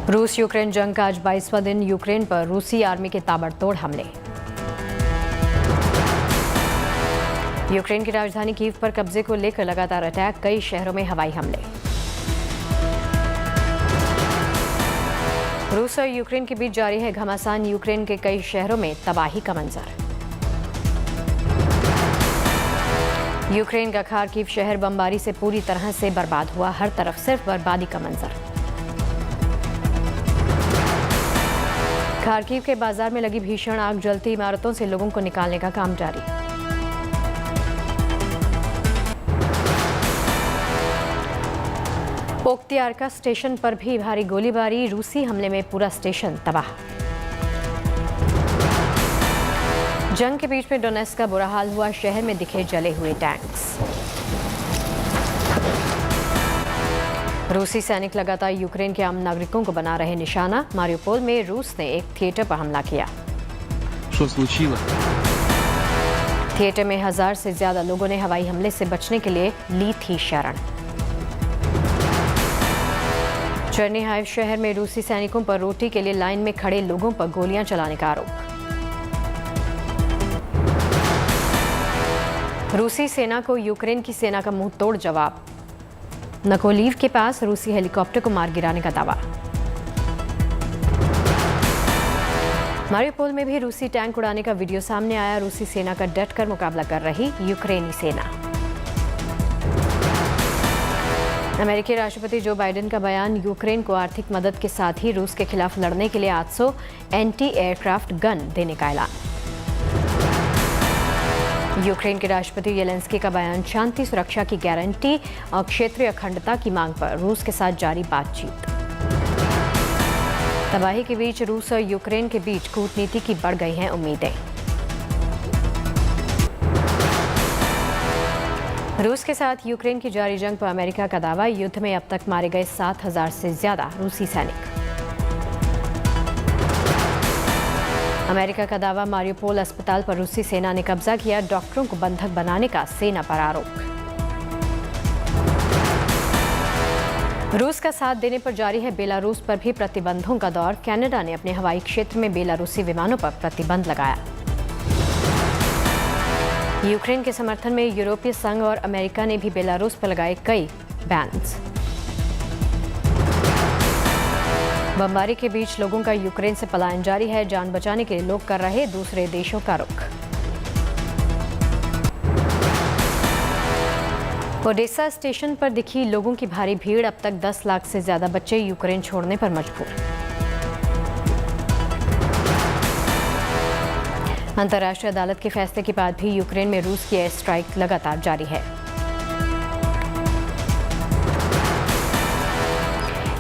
रूस यूक्रेन जंग का आज 22वां दिन। यूक्रेन पर रूसी आर्मी के ताबड़तोड़ हमले। यूक्रेन की राजधानी कीव पर कब्जे को लेकर लगातार अटैक, कई शहरों में हवाई हमले। रूस और यूक्रेन के बीच जारी है घमासान, यूक्रेन के कई शहरों में तबाही का मंजर। यूक्रेन का खार्किव शहर बमबारी से पूरी तरह से बर्बाद हुआ, हर तरफ सिर्फ बर्बादी का मंजर। खार्किव के बाजार में लगी भीषण आग, जलती इमारतों से लोगों को निकालने का काम जारी। पोख्तियारका स्टेशन पर भी भारी गोलीबारी, रूसी हमले में पूरा स्टेशन तबाह। जंग के बीच में डोनेट्स्क का बुरा हाल हुआ, शहर में दिखे जले हुए टैंक्स। रूसी सैनिक लगातार यूक्रेन के आम नागरिकों को बना रहे निशाना। मारियोपोल में रूस ने एक थिएटर पर हमला किया। थिएटर में 1000 से ज्यादा लोगों ने हवाई हमले से बचने के लिए ली थी शरण। चेर्निहाइव शहर में रूसी सैनिकों पर रोटी के लिए लाइन में खड़े लोगों पर गोलियां चलाने का आरोप। रूसी सेना को यूक्रेन की सेना का मुंह तोड़ जवाब। नकोलीव के पास रूसी हेलीकॉप्टर को मार गिराने का दावा। मारियोपोल में भी रूसी टैंक उड़ाने का वीडियो सामने आया, रूसी सेना का डटकर मुकाबला कर रही यूक्रेनी सेना। अमेरिकी राष्ट्रपति जो बाइडेन का बयान, यूक्रेन को आर्थिक मदद के साथ ही रूस के खिलाफ लड़ने के लिए 800 एंटी एयरक्राफ्ट गन देने का ऐलान। यूक्रेन के राष्ट्रपति येलेंस्की का बयान, शांति सुरक्षा की गारंटी और क्षेत्रीय अखंडता की मांग पर रूस के साथ जारी बातचीत। तबाही के बीच रूस और यूक्रेन के बीच कूटनीति की बढ़ गई हैं उम्मीदें। रूस के साथ यूक्रेन की जारी जंग पर अमेरिका का दावा, युद्ध में अब तक मारे गए 7000 से ज्यादा रूसी सैनिक। अमेरिका का दावा, मारियोपोल अस्पताल पर रूसी सेना ने कब्जा किया, डॉक्टरों को बंधक बनाने का सेना पर आरोप। रूस का साथ देने पर जारी है बेलारूस पर भी प्रतिबंधों का दौर। कनाडा ने अपने हवाई क्षेत्र में बेलारूसी विमानों पर प्रतिबंध लगाया। यूक्रेन के समर्थन में यूरोपीय संघ और अमेरिका ने भी बेलारूस पर लगाए कई बैन्स। बमबारी के बीच लोगों का यूक्रेन से पलायन जारी है, जान बचाने के लिए लोग कर रहे दूसरे देशों का रुख। ओडेसा स्टेशन पर दिखी लोगों की भारी भीड़, अब तक 10 लाख से ज्यादा बच्चे यूक्रेन छोड़ने पर मजबूर। अंतर्राष्ट्रीय अदालत के फैसले के बाद भी यूक्रेन में रूस की एयर स्ट्राइक लगातार जारी है।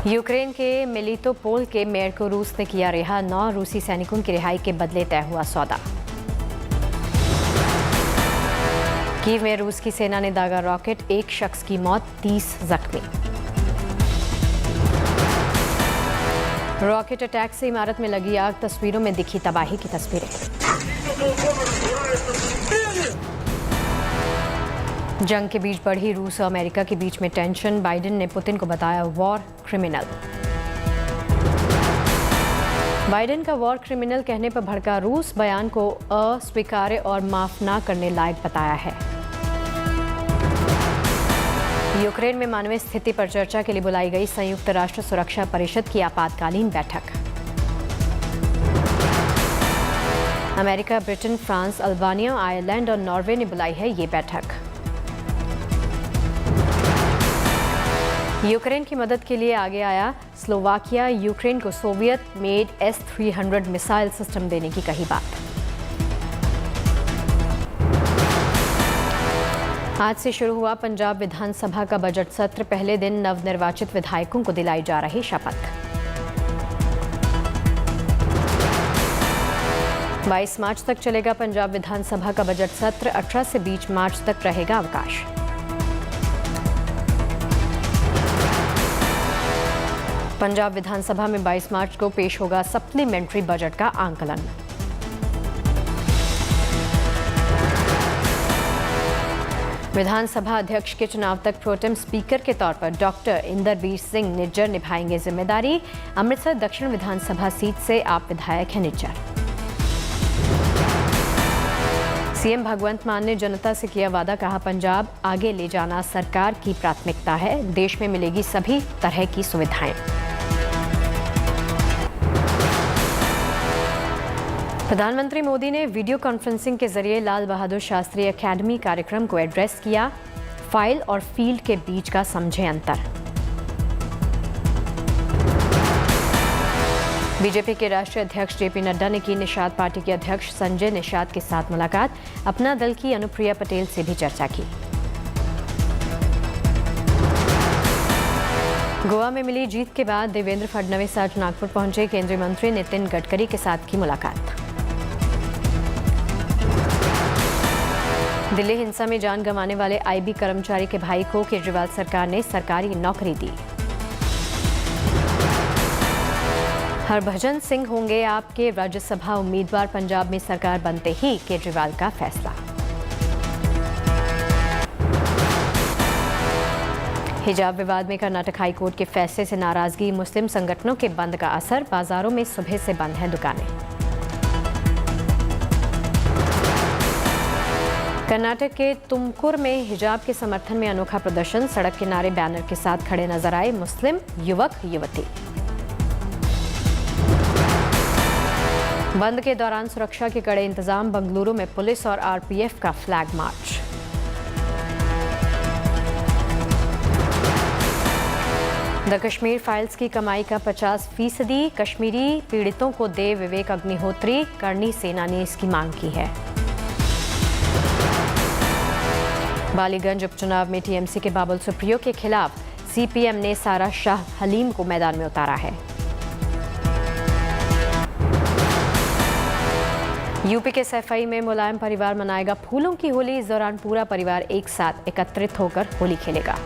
यूक्रेन के मेलिटोपोल के मेयर को रूस ने किया रिहा, 9 रूसी सैनिकों की रिहाई के बदले तय हुआ सौदा। कीव में रूस की सेना ने दागा रॉकेट, 1 शख्स की मौत, 30 जख्मी। रॉकेट अटैक से इमारत में लगी आग, तस्वीरों में दिखी तबाही की तस्वीरें। जंग के बीच बढ़ी रूस और अमेरिका के बीच में टेंशन, बाइडेन ने पुतिन को बताया वॉर क्रिमिनल। बाइडेन का वॉर क्रिमिनल कहने पर भड़का रूस, बयान को अस्वीकार्य और माफ ना करने लायक बताया है। यूक्रेन में मानवीय स्थिति पर चर्चा के लिए बुलाई गई संयुक्त राष्ट्र सुरक्षा परिषद की आपातकालीन बैठक। America, Britain, France, Albania, Ireland और नॉर्वे ने बुलाई है ये बैठक। यूक्रेन की मदद के लिए आगे आया स्लोवाकिया, यूक्रेन को Soviet made S-300 missile system देने की कही बात। आज से शुरू हुआ पंजाब विधानसभा का बजट सत्र, पहले दिन नवनिर्वाचित विधायकों को दिलाई जा रही शपथ। 22 मार्च तक चलेगा पंजाब विधानसभा का बजट सत्र, 18 से 20 मार्च तक रहेगा अवकाश। पंजाब विधानसभा में 22 मार्च को पेश होगा सप्लीमेंट्री बजट का आंकलन। विधानसभा अध्यक्ष के चुनाव तक प्रोटेम स्पीकर के तौर पर डॉक्टर इंदरबीर सिंह निज्जर निभाएंगे जिम्मेदारी। अमृतसर दक्षिण विधानसभा सीट से आप विधायक हैं निज्जर। सीएम भगवंत मान ने जनता से किया वादा, कहा पंजाब आगे ले जाना सरकार की प्राथमिकता है, देश में मिलेगी सभी तरह की सुविधाएं। प्रधानमंत्री मोदी ने वीडियो कॉन्फ्रेंसिंग के जरिए लाल बहादुर शास्त्री एकेडमी कार्यक्रम को एड्रेस किया। फाइल और फील्ड के बीच का समझे अंतर। बीजेपी के राष्ट्रीय अध्यक्ष जेपी नड्डा ने की निषाद पार्टी के अध्यक्ष संजय निषाद के साथ मुलाकात। अपना दल की अनुप्रिया पटेल से भी चर्चा की। गोवा में मिली जीत के बाद देवेंद्र फडणवीस आज नागपुर पहुंचे। केंद्रीय मंत्री नितिन गडकरी के साथ की मुलाकात। दिल्ली हिंसा में जान गंवाने वाले आईबी कर्मचारी के भाई को केजरीवाल सरकार ने सरकारी नौकरी दी। हरभजन सिंह होंगे आपके राज्यसभा उम्मीदवार, पंजाब में सरकार बनते ही केजरीवाल का फैसला। हिजाब विवाद में कर्नाटक हाईकोर्ट के फैसले से नाराजगी। मुस्लिम संगठनों के बंद का असर, बाजारों में सुबह से बंद हैं दुकानें। कर्नाटक के तुमकुर में हिजाब के समर्थन में अनोखा प्रदर्शन। सड़क किनारे बैनर के साथ खड़े नजर आए मुस्लिम युवक युवती। बंद के दौरान सुरक्षा के कड़े इंतजाम। बंगलुरु में पुलिस और आरपीएफ का flag march. The Kashmir files की कमाई का 50%। कश्मीरी पीड़ितों को दे विवेक अग्निहोत्री। करनी सेना ने इसकी मांग की है। बालीगंज उपचुनाव में टीएमसी के बाबुल सुप्रियो के खिलाफ सीपीएम ने सारा शाह हलीम को मैदान में उतारा है। यूपी के सैफई में मुलायम परिवार मनाएगा फूलों की होली। इस दौरान पूरा परिवार एक साथ एकत्रित होकर होली खेलेगा।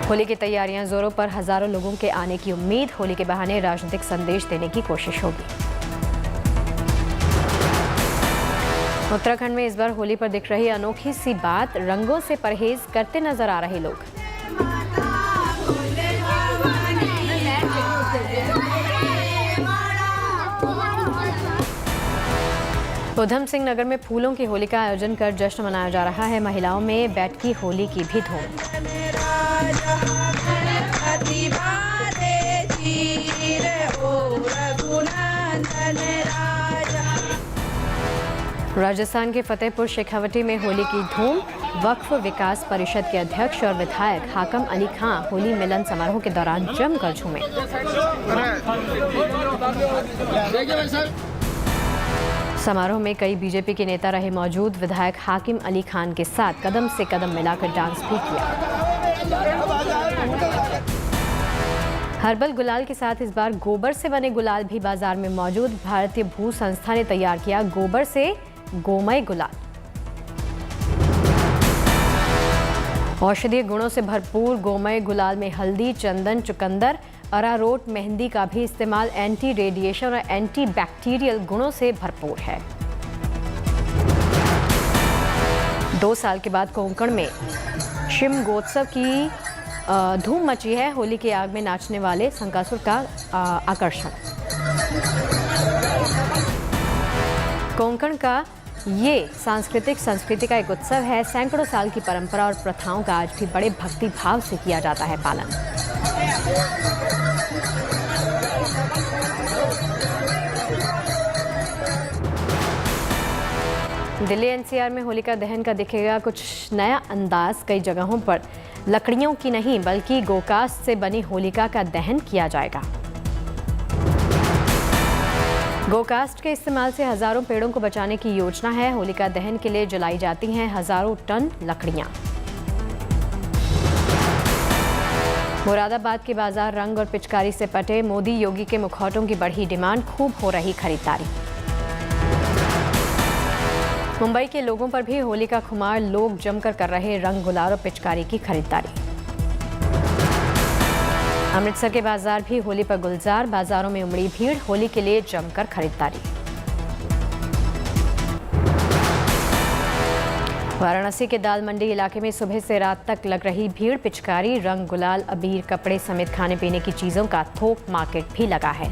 होली की तैयारियां जोरों पर, हजारों लोगों के आने की उम्मीद। होली के बहाने राजनीतिक संदेश देने की कोशिश होगी। उत्तराखंड में इस बार होली पर दिख रही अनोखी सी बात, रंगों से परहेज करते नजर आ रहे लोग। उधम सिंह नगर में फूलों की होली का आयोजन कर जश्न मनाया जा रहा है। महिलाओं में बैठकी होली की भी धूम। राजस्थान के फतेहपुर शेखावटी में होली की धूम। वक्फ विकास परिषद के अध्यक्ष और विधायक हाकम अली खां होली मिलन समारोह के दौरान जमकर झूमे। समारोह में कई बीजेपी के नेता रहे मौजूद। विधायक हाकिम अली खान के साथ कदम से कदम मिलाकर डांस भी किया। हर्बल गुलाल के साथ इस बार गोबर से बने गुलाल भी बाजार में मौजूद। भारतीय भू संस्था ने तैयार किया गोबर से गोमय गुलाल। औषधीय गुणों से भरपूर गोमय गुलाल में हल्दी, चंदन, चुकंदर, अरारोट, मेहंदी का भी इस्तेमाल। एंटी रेडिएशन और एंटी बैक्टीरियल गुणों से भरपूर है। 2 साल के बाद कोंकण में शिमगोत्सव की धूम मची है। होली की आग में नाचने वाले संकासुर का आकर्षण। कोंकण का ये सांस्कृतिक संस्कृति का एक उत्सव है। सैकड़ों साल की परंपरा और प्रथाओं का आज भी बड़े भक्ति भाव से किया जाता है पालन। दिल्ली एनसीआर में होलिका दहन का दिखेगा कुछ नया अंदाज। कई जगहों पर लकड़ियों की नहीं बल्कि गोकास्ट से बनी होलिका का दहन किया जाएगा। गोकास्ट के इस्तेमाल से हजारों पेड़ों को बचाने की योजना है। होलिका दहन के लिए जलाई जाती हैं हजारों टन लकड़ियां। मुरादाबाद के बाजार रंग और पिचकारी से पटे। मोदी योगी के मुखौटों की बढ़ी डिमांड, खूब हो रही खरीदारी। मुंबई के लोगों पर भी होली का खुमार, लोग जमकर कर रहे रंग, गुलाल और पिचकारी की खरीदारी। अमृतसर के बाजार भी होली पर गुलजार। बाजारों में उमड़ी भीड़, होली के लिए जमकर खरीदारी। वाराणसी के दाल मंडी इलाके में सुबह से रात तक लग रही भीड़। पिचकारी, रंग, गुलाल, अबीर, कपड़े समेत खाने पीने की चीजों का थोक मार्केट भी लगा है।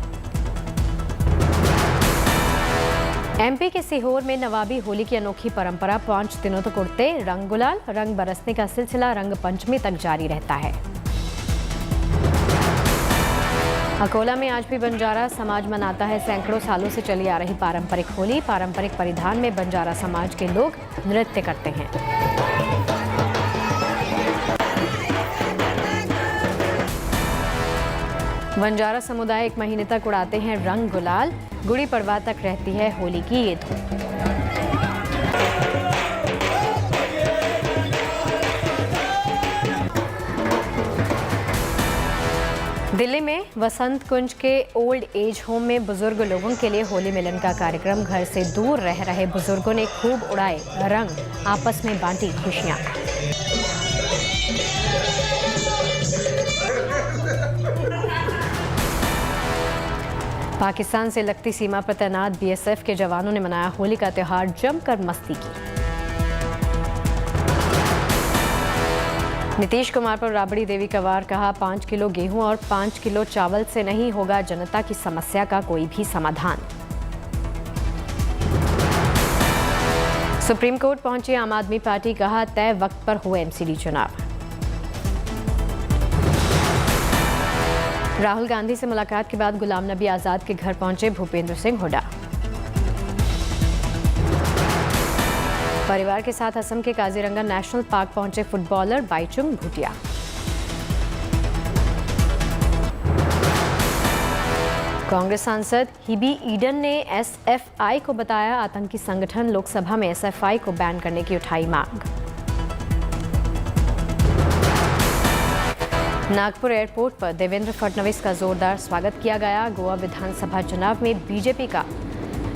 एमपी के सीहोर में नवाबी होली की अनोखी परंपरा 5 दिनों तक उड़ते रंग गुलाल, रंग बरसने का सिलसिला रंग पंचमी तक जारी रहता है। अकोला में आज भी बंजारा समाज मनाता है सैकड़ों सालों से चली आ रही पारंपरिक होली। पारंपरिक परिधान में बंजारा समाज के लोग नृत्य करते हैं। बंजारा समुदाय 1 महीने तक उड़ाते हैं रंग गुलाल। गुड़ी पड़वा तक रहती है होली की ये धूम। दिल्ली में वसंत कुंज के ओल्ड एज होम में बुजुर्ग लोगों के लिए होली मिलन का कार्यक्रम। घर से दूर रह रहे बुजुर्गों ने खूब उड़ाए रंग, आपस में बांटी खुशियां। पाकिस्तान से लगती सीमा पर तैनात बीएसएफ के जवानों ने मनाया होली का त्योहार, जमकर मस्ती की। नीतीश कुमार पर राबड़ी देवी का वार, कहा 5 किलो गेहूं और 5 किलो चावल से नहीं होगा जनता की समस्या का कोई भी समाधान। सुप्रीम कोर्ट पहुंची आम आदमी पार्टी, कहा तय वक्त पर हो एमसीडी चुनाव। राहुल गांधी से मुलाकात के बाद गुलाम नबी आजाद के घर पहुंचे भूपेंद्र सिंह हुड्डा। परिवार के साथ असम के काजीरंगा नेशनल पार्क पहुंचे फुटबॉलर बाईचुंग भूटिया। कांग्रेस सांसद हिबी ईडन ने एसएफआई को बताया आतंकी संगठन। लोकसभा में एसएफआई को बैन करने की उठाई मांग। नागपुर एयरपोर्ट पर देवेंद्र फडणवीस का जोरदार स्वागत किया गया। गोवा विधानसभा चुनाव में बीजेपी का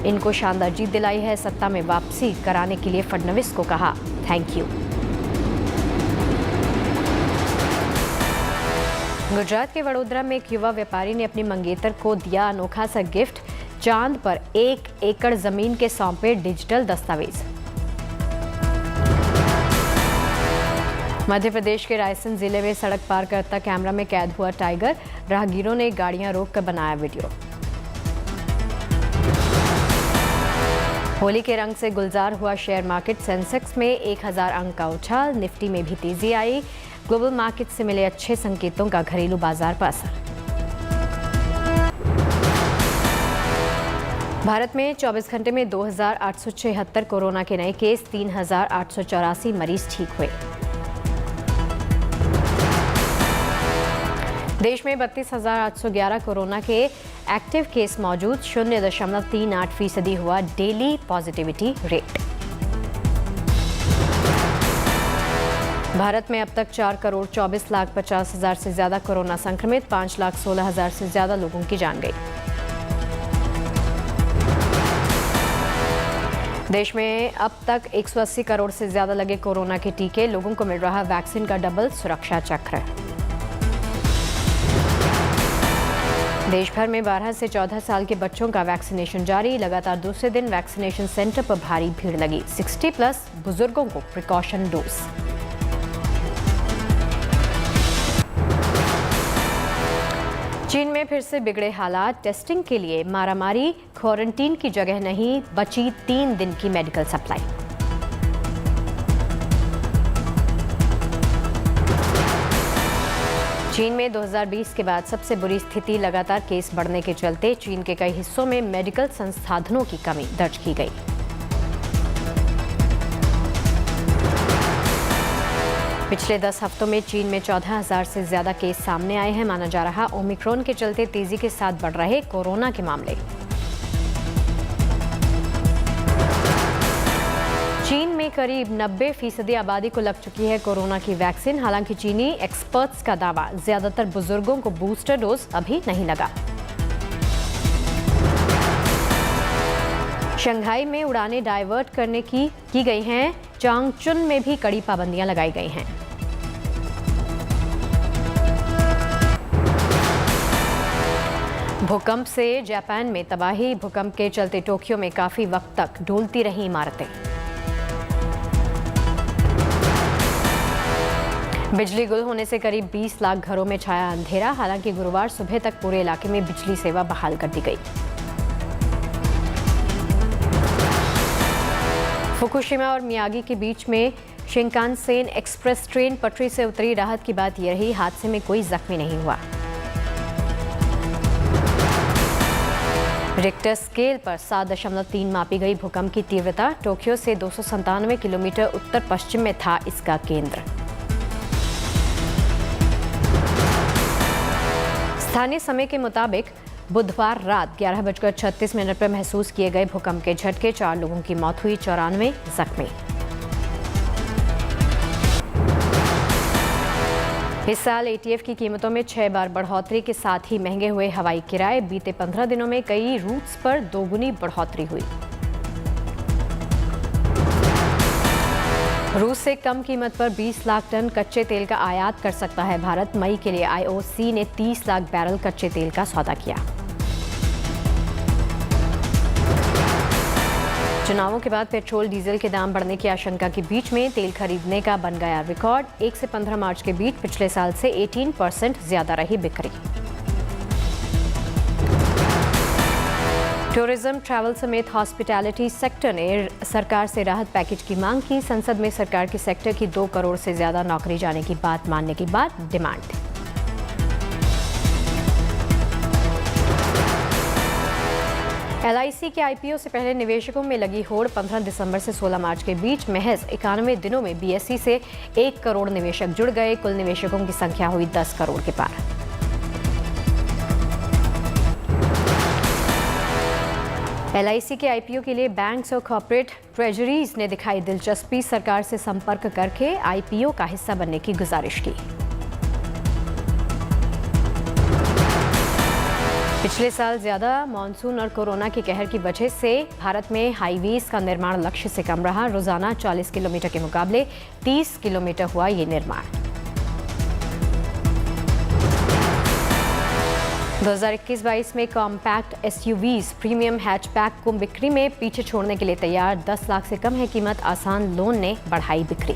इनको शानदार जीत दिलाई है। सत्ता में वापसी कराने के लिए फडणवीस को कहा थैंक यू। गुजरात के वडोदरा में एक युवा व्यापारी ने अपनी मंगेतर को दिया अनोखा सा गिफ्ट। चांद पर 1 एकड़ जमीन के सौंपे डिजिटल दस्तावेज। मध्य प्रदेश के रायसेन जिले में सड़क पार करता कैमरा में कैद हुआ टाइगर। राहगीरों ने गाड़ियां रोककर बनाया वीडियो। होली के रंग से गुलजार हुआ शेयर मार्केट। सेंसेक्स में 1000 अंक का उछाल। निफ्टी में भी तेजी आई। ग्लोबल मार्केट से मिले अच्छे संकेतों का घरेलू बाजार पर असर। भारत में 24 घंटे में 2876 कोरोना के नए केस, 3884 मरीज ठीक हुए। देश में 32,811 कोरोना के एक्टिव केस मौजूद। 0.38% हुआ डेली पॉजिटिविटी रेट। भारत में अब तक 4,24,50,000 से ज्यादा कोरोना संक्रमित, 5,16,000 से ज्यादा लोगों की जान गई। देश में अब तक 180 करोड़ से ज्यादा लगे कोरोना के टीके। लोगों को मिल रहा वैक्सीन का डबल सुरक्षा चक्र। देश भर में 12 से 14 साल के बच्चों का वैक्सीनेशन जारी। लगातार दूसरे दिन वैक्सीनेशन सेंटर पर भारी भीड़ लगी। 60+ बुजुर्गों को प्रिकॉशन डोज। चीन में फिर से बिगड़े हालात। टेस्टिंग के लिए मारामारी। क्वारंटीन की जगह नहीं बची 3 दिन की मेडिकल सप्लाई। चीन में 2020 के बाद सबसे बुरी स्थिति। लगातार केस बढ़ने के चलते चीन के कई हिस्सों में मेडिकल संसाधनों की कमी दर्ज की गई। पिछले 10 हफ्तों में चीन में 14,000 से ज्यादा केस सामने आए हैं। माना जा रहा ओमिक्रॉन के चलते तेजी के साथ बढ़ रहे कोरोना के मामले। चीन में करीब 90% आबादी को लग चुकी है कोरोना की वैक्सीन। हालांकि चीनी एक्सपर्ट्स का दावा, ज्यादातर बुजुर्गों को बूस्टर डोज अभी नहीं लगा। शंघाई में उड़ानें डाइवर्ट करने की गई हैं। चांगचुन में भी कड़ी पाबंदियां लगाई गई हैं। भूकंप से जापान में तबाही। भूकंप के चलते टोक्यो में काफी वक्त तक डोलती रही इमारतें। बिजली गुल होने से करीब 20 लाख घरों में छाया अंधेरा। हालांकि गुरुवार सुबह तक पूरे इलाके में बिजली सेवा बहाल कर दी गई। फुकुशिमा और मियागी के बीच में शिंकानसेन एक्सप्रेस ट्रेन पटरी से उतरी। राहत की बात यह रही, हादसे में कोई जख्मी नहीं हुआ। रिक्टर स्केल पर 7.3 मापी गई भूकंप की तीव्रता। टोक्यो से 297 किलोमीटर उत्तर पश्चिम में था इसका केंद्र। स्थानीय समय के मुताबिक बुधवार रात 11:36 पर महसूस किए गए भूकंप के झटके 4 लोगों की मौत हुई, 94 जख्मी। इस साल एटीएफ की कीमतों में 6 बार बढ़ोतरी के साथ ही महंगे हुए हवाई किराए। बीते 15 दिनों में कई रूट्स पर दोगुनी बढ़ोतरी हुई। रूस से कम कीमत पर 20 लाख टन कच्चे तेल का आयात कर सकता है भारत। मई के लिए आईओसी ने 30 लाख बैरल कच्चे तेल का सौदा किया। चुनावों के बाद पेट्रोल डीजल के दाम बढ़ने की आशंका के बीच में तेल खरीदने का बन गया रिकॉर्ड। 1 से 15 मार्च के बीच पिछले साल से 18% ज्यादा रही बिक्री। टूरिज्म, ट्रैवल समेत हॉस्पिटैलिटी सेक्टर ने सरकार से राहत पैकेज की मांग की। संसद में सरकार के सेक्टर की 2 करोड़ से ज्यादा नौकरी जाने की बात मानने के बाद डिमांड। एलआईसी के आईपीओ से पहले निवेशकों में लगी होड़। 15 दिसंबर से 16 मार्च के बीच महज 91 दिनों में बीएसई से 1 करोड़ निवेशक जुड़ गए। कुल निवेशकों की संख्या हुई 10 करोड़ के पार। एलआईसी के आईपीओ के लिए बैंक्स और कॉर्पोरेट ट्रेजरीज ने दिखाई दिलचस्पी। सरकार से संपर्क करके आईपीओ का हिस्सा बनने की गुजारिश की। पिछले साल ज्यादा मानसून और कोरोना के कहर की वजह से भारत में हाईवेज का निर्माण लक्ष्य से कम रहा। रोजाना 40 किलोमीटर के मुकाबले 30 किलोमीटर हुआ ये निर्माण। 2021-22 में कॉम्पैक्ट एसयूवीज प्रीमियम हैचबैक को बिक्री में पीछे छोड़ने के लिए तैयार। 10 लाख से कम है कीमत। आसान लोन ने बढ़ाई बिक्री।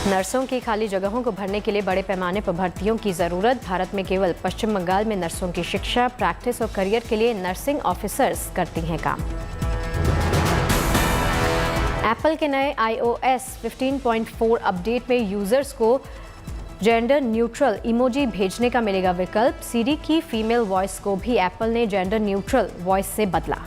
नर्सों की खाली जगहों को भरने के लिए बड़े पैमाने पर भर्तियों की जरूरत। भारत में केवल पश्चिम बंगाल में नर्सों की शिक्षा, प्रैक्टिस और करियर के लिए नर्सिंग ऑफिसर्स करती हैं काम। एप्पल के नए iOS 15.4 अपडेट में यूजर्स को जेंडर न्यूट्रल इमोजी भेजने का मिलेगा विकल्प। सीरी की फीमेल वॉइस को भी एप्पल ने जेंडर न्यूट्रल वॉइस से बदला।